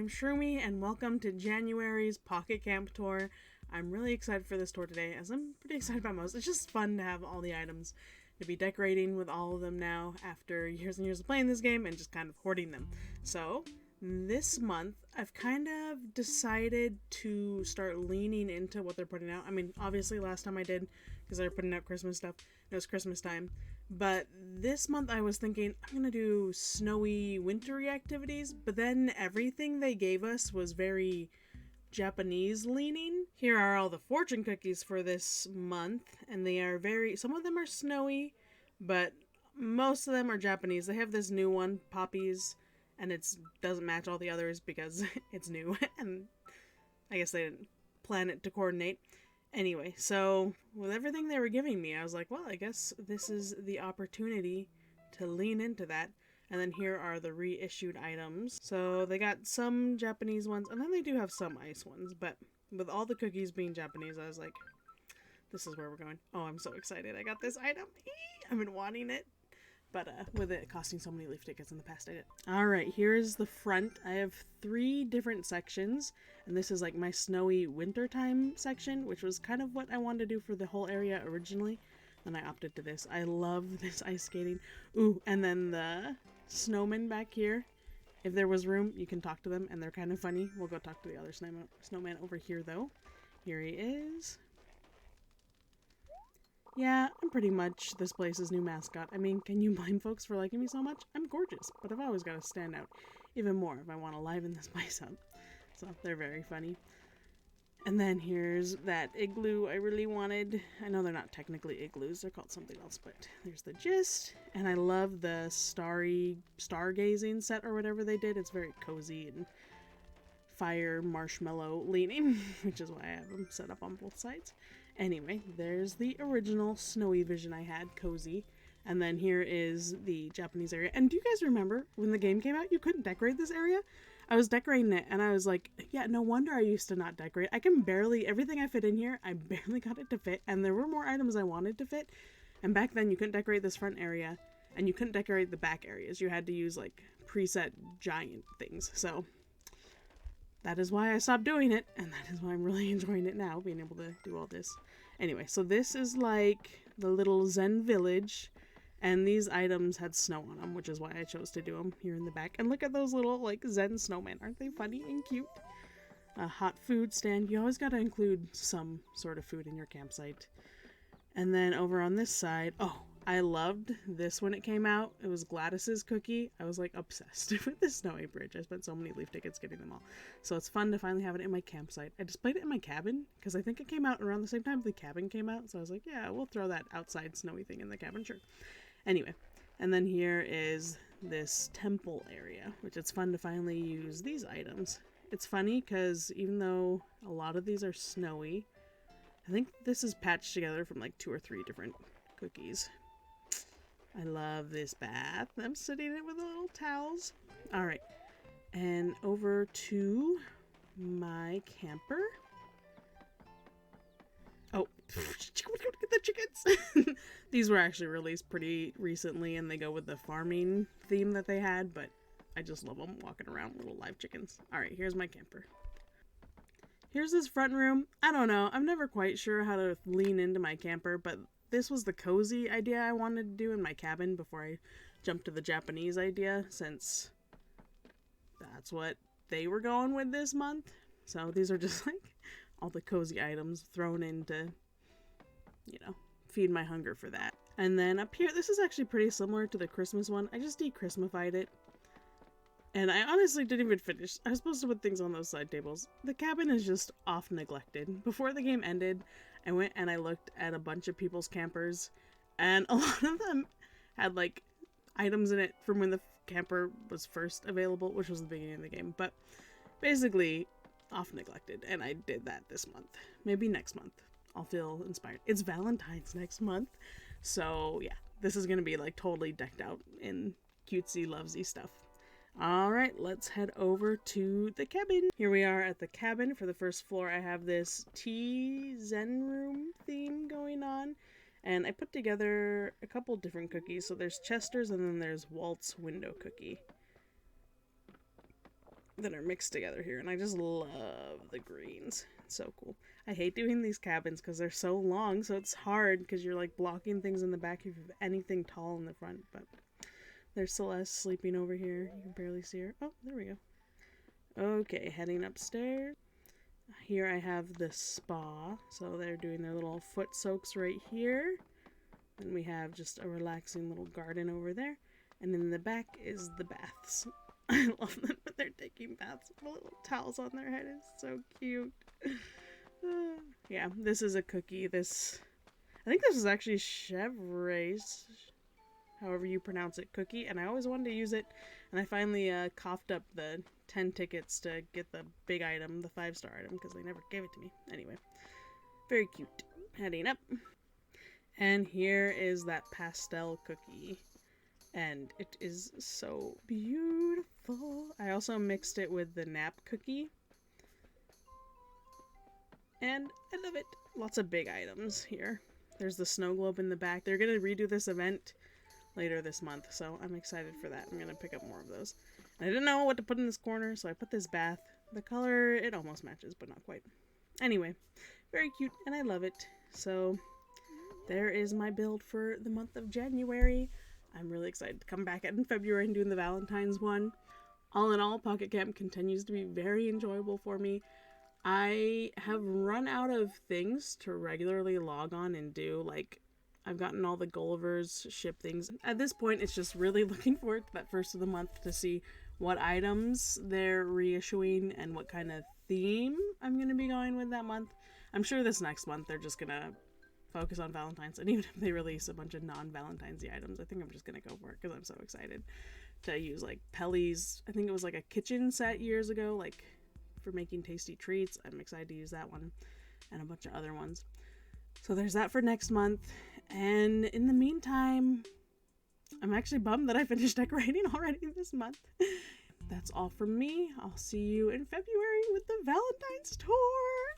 I'm Shroomy, and welcome to January's Pocket Camp Tour. I'm really excited for this tour today, as I'm pretty excited about most. It's just fun to have all the items, to be decorating with all of them now after years and years of playing this game and just kind of hoarding them. So, this month, I've kind of decided to start leaning into what they're putting out. I mean, obviously last time I did, because they were putting out Christmas stuff, it was Christmas time. But this month I was thinking, I'm going to do snowy, wintry activities, but then everything they gave us was very Japanese leaning. Here are all the fortune cookies for this month, and they are some of them are snowy, but most of them are Japanese. They have this new one, Poppies, and it doesn't match all the others because it's new, and I guess they didn't plan it to coordinate. Anyway, so with everything they were giving me, I was like, well, I guess this is the opportunity to lean into that. And then here are the reissued items. So they got some Japanese ones, and then they do have some ice ones, but with all the cookies being Japanese, I was like, this is where we're going. Oh, I'm so excited. I got this item. I've been wanting it. But with it costing so many leaf tickets in the past, I did. Alright, here's the front. I have 3 different sections, and this is like my snowy wintertime section, which was kind of what I wanted to do for the whole area originally. Then I opted to this. I love this ice skating. Ooh, and then the snowmen back here. If there was room, you can talk to them, and they're kind of funny. We'll go talk to the other snowman over here, though. Here he is. Yeah, I'm pretty much this place's new mascot. I mean, can you blame folks for liking me so much? I'm gorgeous, but I've always got to stand out even more if I want to liven this place up. So they're very funny. And then here's that igloo I really wanted. I know they're not technically igloos, they're called something else, but there's the gist. And I love the stargazing set or whatever they did. It's very cozy and fire marshmallow leaning, which is why I have them set up on both sides. Anyway, there's the original snowy vision I had, cozy. And then here is the Japanese area. And do you guys remember when the game came out, you couldn't decorate this area? I was decorating it and I was like, yeah, no wonder I used to not decorate. Everything I fit in here, I barely got it to fit. And there were more items I wanted to fit. And back then you couldn't decorate this front area and you couldn't decorate the back areas. You had to use like preset giant things. So that is why I stopped doing it, and that is why I'm really enjoying it now, being able to do all this. Anyway, so this is like the little Zen village, and these items had snow on them, which is why I chose to do them here in the back. And look at those little, like, Zen snowmen. Aren't they funny and cute? A hot food stand. You always got to include some sort of food in your campsite. And then over on this side, oh, I loved this when it came out. It was Gladys's cookie. I was like obsessed with the snowy bridge. I spent so many leaf tickets getting them all. So it's fun to finally have it in my campsite. I displayed it in my cabin because I think it came out around the same time the cabin came out. So I was like, yeah, we'll throw that outside snowy thing in the cabin, sure. Anyway, and then here is this temple area, which it's fun to finally use these items. It's funny because even though a lot of these are snowy, I think this is patched together from like 2 or 3 different cookies. I love this bath. I'm sitting in it with the little towels. Alright. And over to my camper. Oh, get the chickens! These were actually released pretty recently and they go with the farming theme that they had, but I just love them walking around, little live chickens. Alright, here's my camper. Here's this front room. I don't know. I'm never quite sure how to lean into my camper, but this was the cozy idea I wanted to do in my cabin before I jumped to the Japanese idea, since that's what they were going with this month. So these are just like all the cozy items thrown in to, you know, feed my hunger for that. And then up here, this is actually pretty similar to the Christmas one. I just de-Christmasified it. And I honestly didn't even finish. I was supposed to put things on those side tables. The cabin is just off neglected. Before the game ended, I went and I looked at a bunch of people's campers, and a lot of them had like items in it from when the camper was first available, which was the beginning of the game. But basically, off neglected, and I did that this month. Maybe next month I'll feel inspired. It's Valentine's next month, so yeah, this is gonna be like totally decked out in cutesy lovesy stuff. Alright, let's head over to the cabin. Here we are at the cabin. For the first floor, I have this tea zen room theme going on. And I put together a couple different cookies. So there's Chester's and then there's Walt's window cookie. that are mixed together here, and I just love the greens. It's so cool. I hate doing these cabins because they're so long, so it's hard because you're like blocking things in the back if you have anything tall in the front. But there's Celeste sleeping over here. You can barely see her. Oh, there we go. Okay, heading upstairs. Here I have the spa, so they're doing their little foot soaks right here. And we have just a relaxing little garden over there. And in the back is the baths. I love them, but they're taking baths with little towels on their head. It's so cute. Yeah, this is a cookie. I think this is actually Chevre's, however you pronounce it, cookie. And I always wanted to use it. And I finally coughed up the 10 tickets to get the big item, the 5-star item, because they never gave it to me. Anyway, very cute. Heading up. And here is that pastel cookie. And it is so beautiful. I also mixed it with the nap cookie. And I love it. Lots of big items here. There's the snow globe in the back. They're going to redo this event later this month, so I'm excited for that. I'm going to pick up more of those. And I didn't know what to put in this corner, so I put this bath. The color, it almost matches, but not quite. Anyway, very cute, and I love it. So there is my build for the month of January. I'm really excited to come back in February and doing the Valentine's one. All in all, Pocket Camp continues to be very enjoyable for me. I have run out of things to regularly log on and do. Like, I've gotten all the Gullivers ship things. At this point, it's just really looking forward to that first of the month to see what items they're reissuing and what kind of theme I'm going to be going with that month. I'm sure this next month they're just going to focus on Valentine's, and even if they release a bunch of non-Valentine's items, I think I'm just gonna go for it because I'm so excited to use like Pelly's. I think it was like a kitchen set years ago, like for making tasty treats. I'm excited to use that one and a bunch of other ones. So there's that for next month. And in the meantime, I'm actually bummed that I finished decorating already this month. That's all from me. I'll see you in February with the Valentine's tour.